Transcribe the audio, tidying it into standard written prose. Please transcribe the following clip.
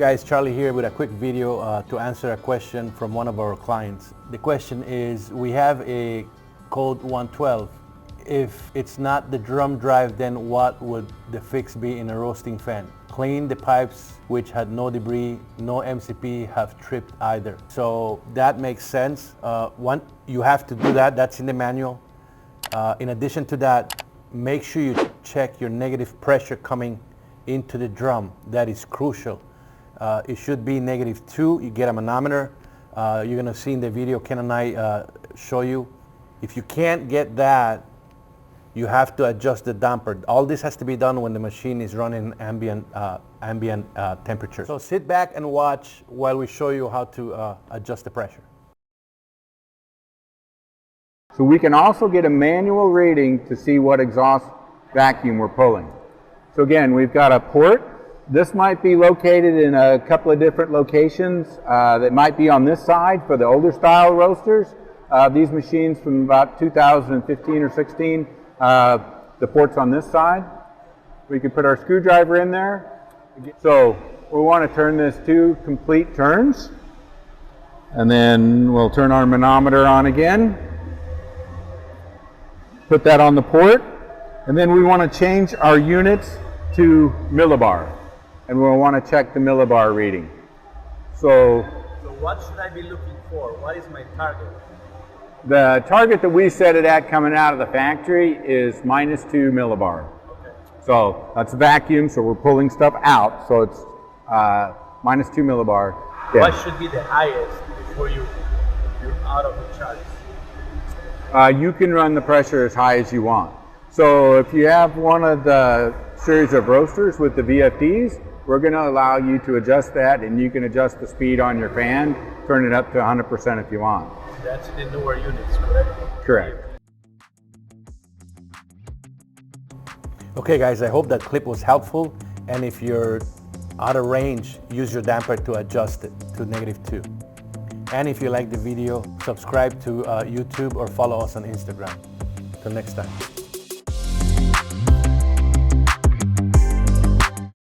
guys, Charlie here with a quick video to answer a question from one of our clients. The question is, we have a code 112. If it's not the drum drive, then what would the fix be in a roasting fan? Clean the pipes which had no debris, no MCP have tripped either. So that makes sense. You have to do that, that's in the manual. In addition to that, make sure you check your negative pressure coming into the drum. That is crucial. It should be -2. You get a manometer. You're gonna see in the video Ken and I show you. If you can't get that, you have to adjust the damper. All this has to be done when the machine is running ambient temperature. So sit back and watch while we show you how to adjust the pressure. So we can also get a manual reading to see what exhaust vacuum we're pulling. So again, we've got a port. This might be located in a couple of different locations. That might be on this side for the older style roasters. These machines from about 2015 or 16, the port's on this side. We can put our screwdriver in there. So we want to turn this 2 complete turns. And then we'll turn our manometer on again. Put that on the port. And then we want to change our units to millibar. And we'll want to check the millibar reading. So what should I be looking for? What is my target? The target that we set it at coming out of the factory is -2 millibar. Okay. So that's vacuum, so we're pulling stuff out. So it's -2 millibar. Yeah. What should be the highest before you're out of the charts? You can run the pressure as high as you want. So if you have one of the series of roasters with the VFDs, we're going to allow you to adjust that, and you can adjust the speed on your fan, turn it up to 100% if you want. That's the newer units, correct? Correct. Okay guys, I hope that clip was helpful, and if you're out of range, use your damper to adjust it to -2. And if you like the video, subscribe to YouTube or follow us on Instagram. Till next time.